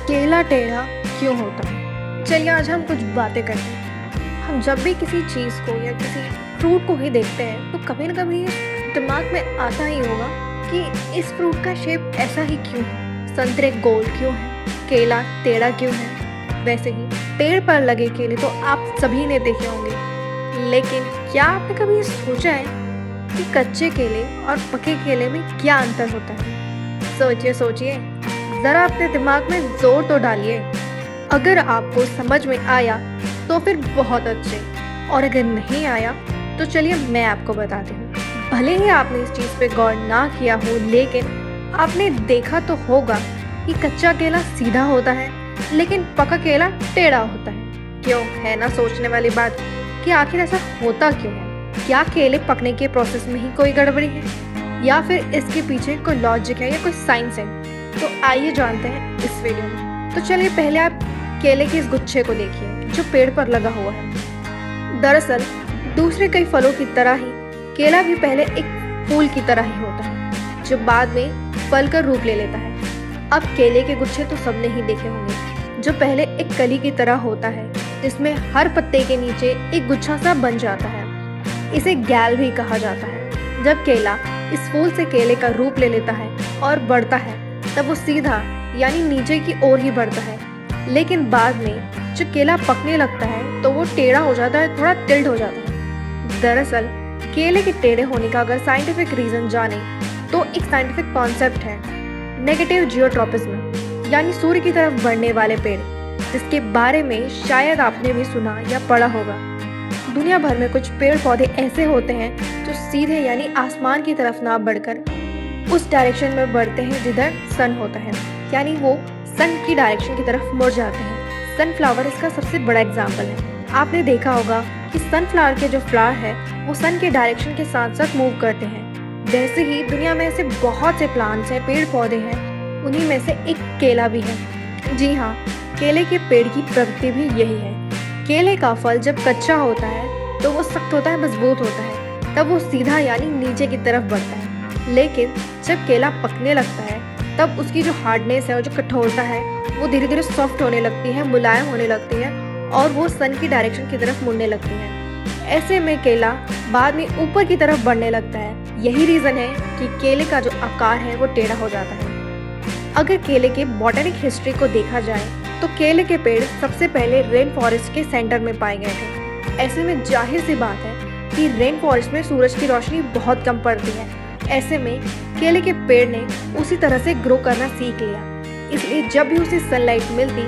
केला टेढ़ा क्यों होता है? चलिए आज हम कुछ बातें करते हैं। हम जब भी किसी चीज़ को या किसी फ्रूट को ही देखते हैं तो कभी ना कभी दिमाग में आता ही होगा कि इस फ्रूट का शेप ऐसा ही क्यों है, संतरे गोल क्यों है, केला टेढ़ा क्यों है। वैसे ही पेड़ पर लगे केले तो आप सभी ने देखे होंगे, लेकिन क्या आपने कभी ये सोचा है कि कच्चे केले और पके केले में क्या अंतर होता है? सोचिए सोचिए, ज़रा अपने दिमाग में जोर तो डालिए। अगर आपको समझ में आया तो फिर बहुत अच्छे, और अगर नहीं आया तो चलिए मैं आपको बताती हूँ। भले ही आपने इस चीज़ पे गौर ना किया हो, लेकिन आपने देखा तो होगा कि कच्चा केला सीधा होता है लेकिन पका केला टेढ़ा होता है। क्यों है ना सोचने वाली बात कि आखिर ऐसा होता क्यों है? क्या केले पकने के प्रोसेस में ही कोई गड़बड़ी है या फिर इसके पीछे कोई लॉजिक है या कोई साइंस है? तो आइए जानते हैं इस वीडियो में। तो चलिए पहले आप केले के इस गुच्छे को देखिए जो पेड़ पर लगा हुआ है। दरअसल दूसरे कई फलों की तरह ही केला भी पहले एक फूल की तरह ही होता है जो बाद में फल का रूप ले लेता है। अब केले के गुच्छे तो सबने ही देखे होंगे जो पहले एक कली की तरह होता है जिसमें हर पत्ते के नीचे एक गुच्छा सा बन जाता है। इसे गैल भी कहा जाता है। जब केला इस फूल से केले का रूप ले लेता है और बढ़ता है तब वो सीधा यानी नीचे की ओर ही बढ़ता है, लेकिन बाद में जब केला पकने लगता है तो वो टेढ़ा हो जाता है, थोड़ा टिल्ट हो जाता है। दरअसल केले के टेढ़े होने का अगर साइंटिफिक रीज़न जाने तो एक साइंटिफिक कॉन्सेप्ट है नेगेटिव जियोट्रॉपिज्म, यानी सूर्य की तरफ बढ़ने वाले पेड़, जिसके बारे में शायद आपने भी सुना या पढ़ा होगा। दुनिया भर में कुछ पेड़ पौधे ऐसे होते हैं जो सीधे यानी आसमान की तरफ ना बढ़कर उस डायरेक्शन में बढ़ते हैं जिधर सन होता है, यानी वो सन की डायरेक्शन की तरफ मुड़ जाते हैं। सनफ्लावर इसका सबसे बड़ा एग्जाम्पल है। आपने देखा होगा कि सनफ्लावर के जो फ्लावर है वो सन के डायरेक्शन के साथ साथ मूव करते हैं। वैसे ही दुनिया में ऐसे बहुत से प्लांट्स हैं, पेड़ पौधे हैं, उन्हीं में से एक केला भी है। जी हाँ, केले के पेड़ की प्रकृति भी यही है। केले का फल जब कच्चा होता है तो वो सख्त होता है, मजबूत होता है, तब वो सीधा यानी नीचे की तरफ बढ़ता है। लेकिन जब केला पकने लगता है तब उसकी जो हार्डनेस है और जो कठोरता है वो धीरे धीरे सॉफ्ट होने लगती है, मुलायम होने लगती है और वो सन की डायरेक्शन की तरफ मुड़ने लगती है। ऐसे में केला बाद में ऊपर की तरफ बढ़ने लगता है। यही रीज़न है कि केले का जो आकार है वो टेढ़ा हो जाता है। अगर केले के बॉटनिक हिस्ट्री को देखा जाए तो केले के पेड़ सबसे पहले रेन फॉरेस्ट के सेंटर में पाए गए थे। ऐसे में जाहिर सी बात है कि रेन फॉरेस्ट में सूरज की रोशनी बहुत कम पड़ती है। ऐसे में केले के पेड़ ने उसी तरह से ग्रो करना सीख लिया, इसलिए जब भी उसे सनलाइट मिलती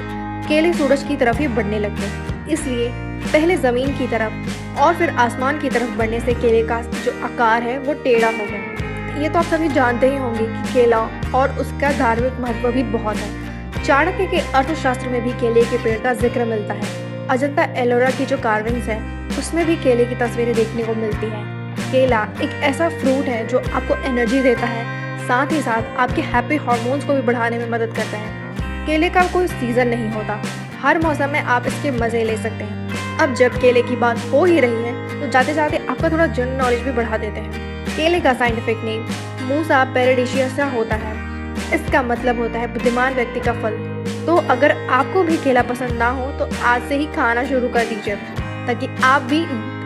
केले सूरज की तरफ ही बढ़ने लगते। इसलिए पहले ज़मीन की तरफ और फिर आसमान की तरफ बढ़ने से केले का जो आकार है वो टेढ़ा हो गया। ये तो आप सभी जानते ही होंगे कि केला और उसका धार्मिक महत्व भी बहुत है। चाणक्य के अर्थशास्त्र में भी केले के पेड़ का जिक्र मिलता है। अजंता एलोरा की जो कार्विंग्स है उसमें भी केले की तस्वीरें देखने को मिलती है। केला एक ऐसा फ्रूट है जो आपको एनर्जी देता है, साथ ही साथ आपके हैप्पी हार्मोन्स को भी बढ़ाने में मदद करता है। केले का कोई सीज़न नहीं होता, हर मौसम में आप इसके मज़े ले सकते हैं। अब जब केले की बात हो ही रही है तो जाते जाते आपका थोड़ा जनरल नॉलेज भी बढ़ा देते हैं। केले का साइंटिफिक नेम मूसा पेरिडिशियसा होता है। इसका मतलब होता है बुद्धिमान व्यक्ति का फल। तो अगर आपको भी केला पसंद ना हो तो आज से ही खाना शुरू कर दीजिए ताकि आप भी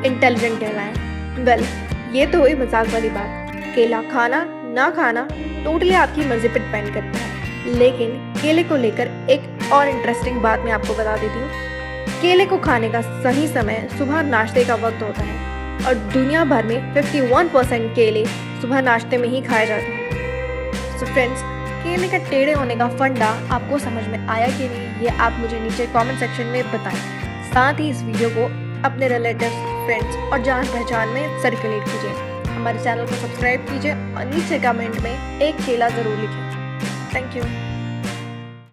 इंटेलिजेंट कहलाएं। वेल, ये तो हुई मजाक वाली बात। केला खाना ना खाना टोटली आपकी मर्जी पर डिपेंड करता है, लेकिन केले को लेकर एक और इंटरेस्टिंग बात मैं आपको बता देती हूँ। केले को खाने का सही समय सुबह नाश्ते का वक्त होता है और दुनिया भर में 51% केले सुबह नाश्ते में ही खाए जाते हैं। सो फ्रेंड्स, केले का टेढ़े होने का फंडा आपको समझ में आया कि नहीं, ये आप मुझे नीचे कमेंट सेक्शन में बताएं। साथ ही इस वीडियो को अपने रिलेटिव्स, फ्रेंड्स और जान पहचान में सर्कुलेट कीजिए। हमारे चैनल को सब्सक्राइब कीजिए और नीचे कमेंट में एक केला ज़रूर लिखें। Thank you.